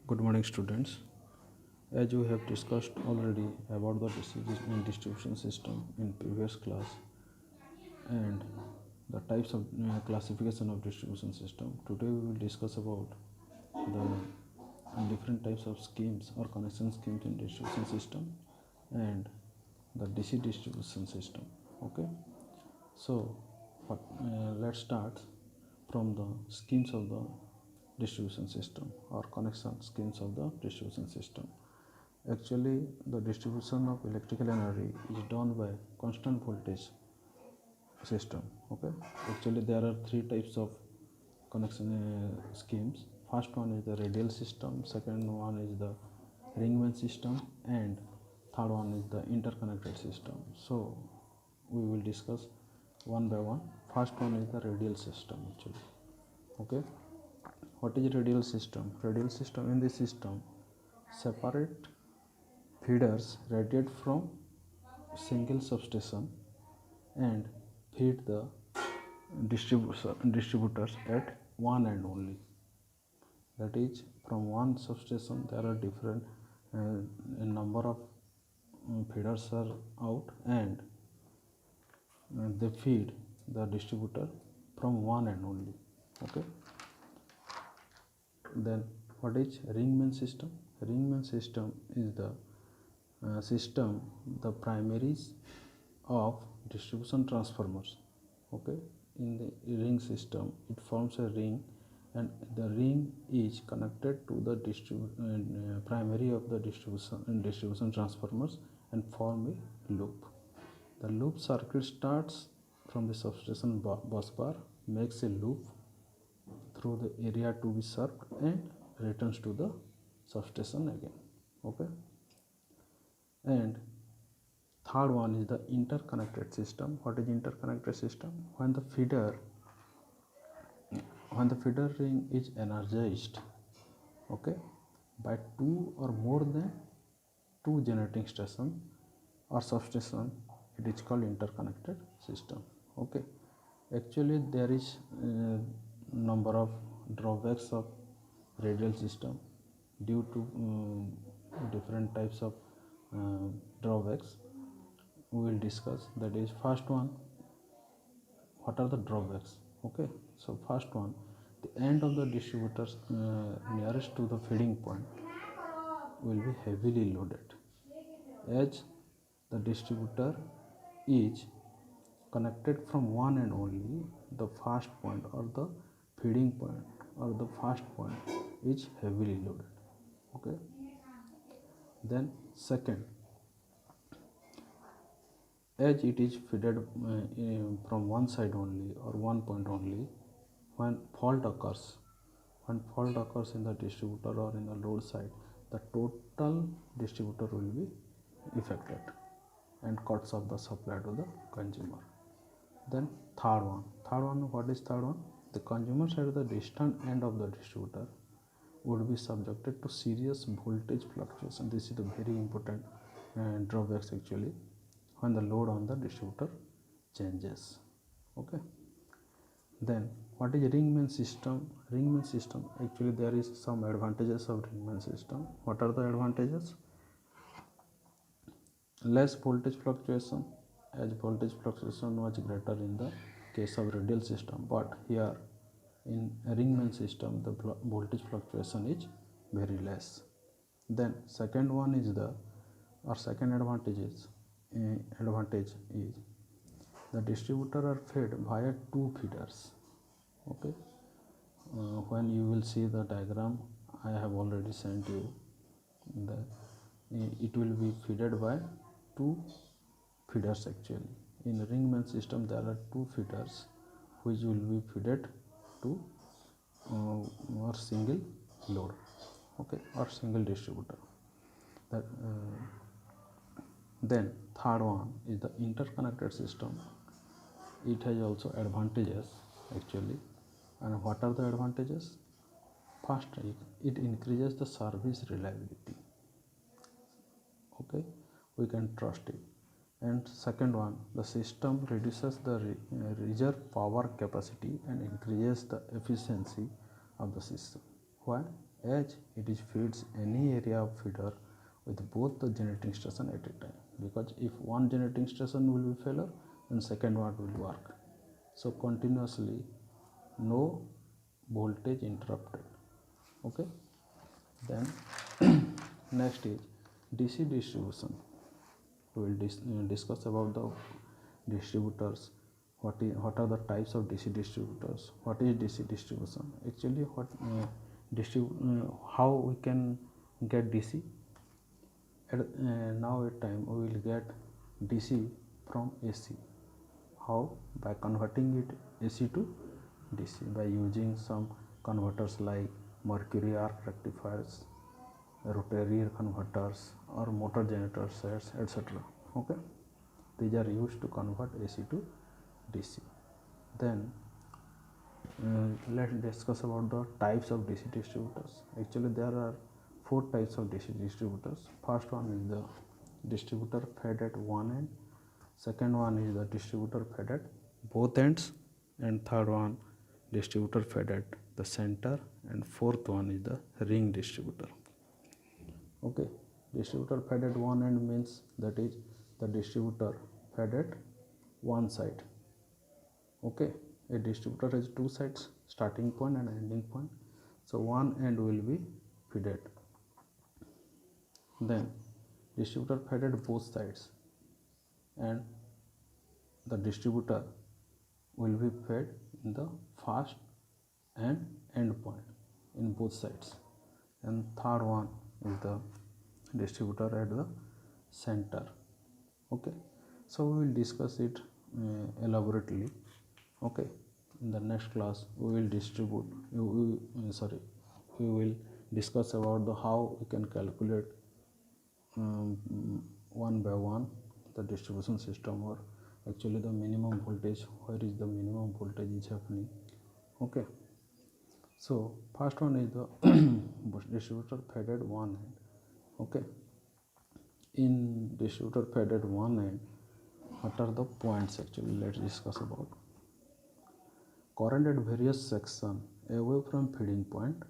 Good morning, students. As we have discussed already about the distribution system in previous class and the types of classification of distribution system, today we will discuss about the different types of schemes or connection schemes in distribution system and the DC distribution system. Okay, so let's start from the schemes of the distribution system or connection schemes of the distribution system. Actually, the distribution of electrical energy is done by constant voltage system. Okay, actually there are three types of connection schemes. First one is the radial system, second one is the ringman system, and third one is the interconnected system. So we will discuss one by one. First one is the radial system actually. Okay, what is radial system? Radial system, in this system separate feeders radiate from single substation and feed the distributors at one end only. That is, from one substation there are different number of feeders are out, and they feed the distributor from one end only. Okay. Then what is ringman system? Ringman system is the system, the primaries of distribution transformers. Okay, in the ring system it forms a ring, and the ring is connected to the primary of the distribution transformers and form a loop. The loop circuit starts from the substation bus bar, makes a loop through the area to be served, and returns to the substation again. Okay, and third one is the interconnected system. What is interconnected system? When the feeder ring is energized, okay, by two or more than two generating station or substation, it is called interconnected system. Okay, actually there is number of drawbacks of radial system due to different types of drawbacks we will discuss. That is, first one, what are the drawbacks? Okay, so first one, the end of the distributors nearest to the feeding point will be heavily loaded, as the distributor is connected from one end only. The first point or the feeding point or the first point is heavily loaded. Okay, then second, as it is fed from one side only or one point only, when fault occurs in the distributor or in the load side, the total distributor will be affected and cuts off the supply to the consumer. Then third one, what is third one? The consumer side of the distant end of the distributor would be subjected to serious voltage fluctuation. This is the very important drawbacks actually, when the load on the distributor changes. Okay, then what is ringman system? Ringman system, actually there is some advantages of ringman system. What are the advantages? Less voltage fluctuation, as voltage fluctuation was greater in the case of radial system, but here in ringman system the voltage fluctuation is very less. Then second one is second advantage is the distributor are fed via two feeders. Okay, when you will see the diagram I have already sent you, it will be fed by two feeders. Actually, in ringman system there are two feeders which will be fed to or single load, okay, or single distributor. That then third one is the interconnected system. It has also advantages actually. And what are the advantages? First, it increases the service reliability. Okay, we can trust it. And second one, the system reduces the reserve power capacity and increases the efficiency of the system. Why? as it is feeds any area of feeder with both the generating station at a time, because if one generating station will be failure, then second one will work. So continuously no voltage interrupted. Okay, then next is DC distribution. We will discuss about the distributors. What are the types of DC distributors? What is DC distribution? Actually, how we can get DC? Now at time we will get DC from AC. How? By converting it AC to DC by using some converters like mercury arc rectifiers, rotary converters, or motor generator sets, etc. Okay, these are used to convert AC to DC. Then let's discuss about the types of DC distributors. Actually, there are 4 types of DC distributors. First one is the distributor fed at one end. Second one is the distributor fed at both ends, and third one distributor fed at the center, and fourth one is the ring distributor. Okay, distributor fed at one end means that is the distributor fed at one side. Okay, a distributor has 2 sides, starting point and ending point. So one end will be fed. Then distributor fed at both sides, and the distributor will be fed in the first and end point in both sides. And third one is the distributor at the center. Okay, so we will discuss it elaborately. Okay, in the next class we will we will discuss about the how we can calculate one by one the distribution system, or actually the minimum voltage, where is the minimum voltage is happening. Okay, so first one is the distributor fed at one end. Okay, in distributor fed at one end, what are the points? Actually, let's discuss about. Current at various section away from feeding point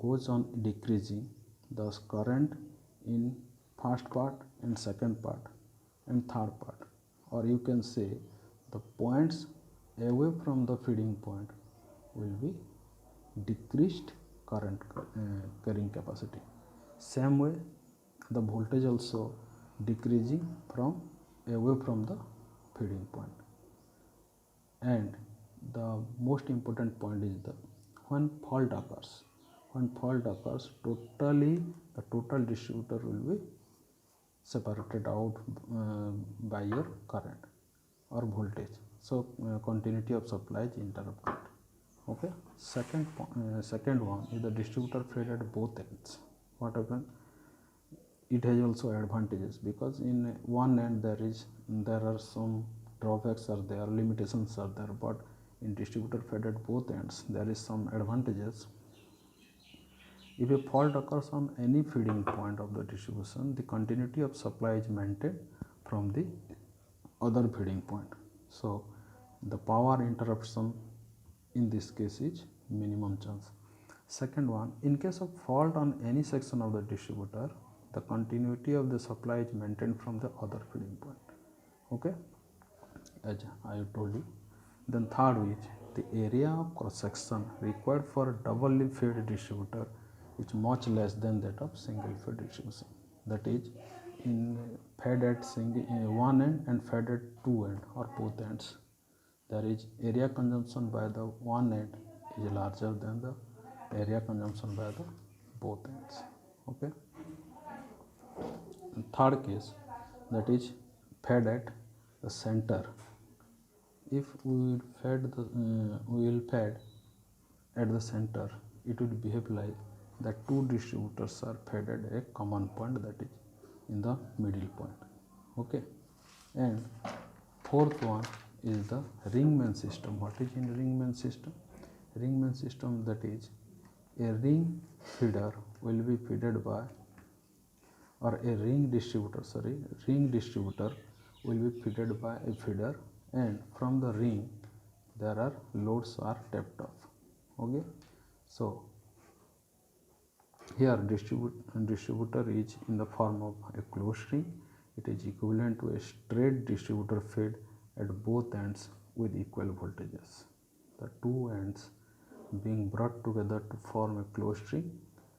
goes on decreasing. Thus current in first part and second part and third part, or you can say the points away from the feeding point will be decreased current carrying capacity. Same way the voltage also decreasing from away from the feeding point. And the most important point is the when fault occurs. When fault occurs, totally the total distributor will be separated out by your current or voltage. So continuity of supply is interrupted. Okay. Second one is the distributor fed at both ends. What happens? It has also advantages, because in one end there are some drawbacks are there, limitations are there, but in distributor fed at both ends there is some advantages. If a fault occurs on any feeding point of the distribution, the continuity of supply is maintained from the other feeding point. So the power interruption in this case is minimum chance. Second one, in case of fault on any section of the distributor, the continuity of the supply is maintained from the other feeding point. Okay, as I told you. Then third is the area of cross section required for a doubly fed distributor is much less than that of single fed distribution. That is, in fed at one end and fed at two end or both ends, there is area consumption by the one end is larger than the area consumption by the both ends. Okay. And third case, that is fed at the center. If we will fed at the center, it will behave like that two distributors are fed at a common point, that is in the middle point. Okay. And fourth one is the ringman system. What is in ringman system? Ringman system, that is a ring feeder will be fed by, or a ring distributor will be fed by a feeder, and from the ring there are loads are tapped off. Okay, so Here distributor is in the form of a closed string. It is equivalent to a straight distributor fed at both ends with equal voltages. The two ends being brought together to form a closed string,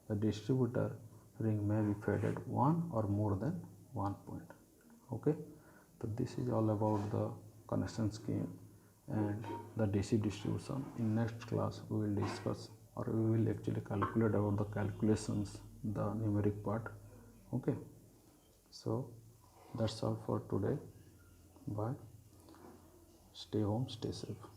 the distributor ring may be fed at one or more than one point. Okay, so this is all about the connection scheme and the DC distribution. In next class we will discuss, or we will actually calculate about the calculations, the numeric part. Okay, so that's all for today. Bye. Stay home, stay safe.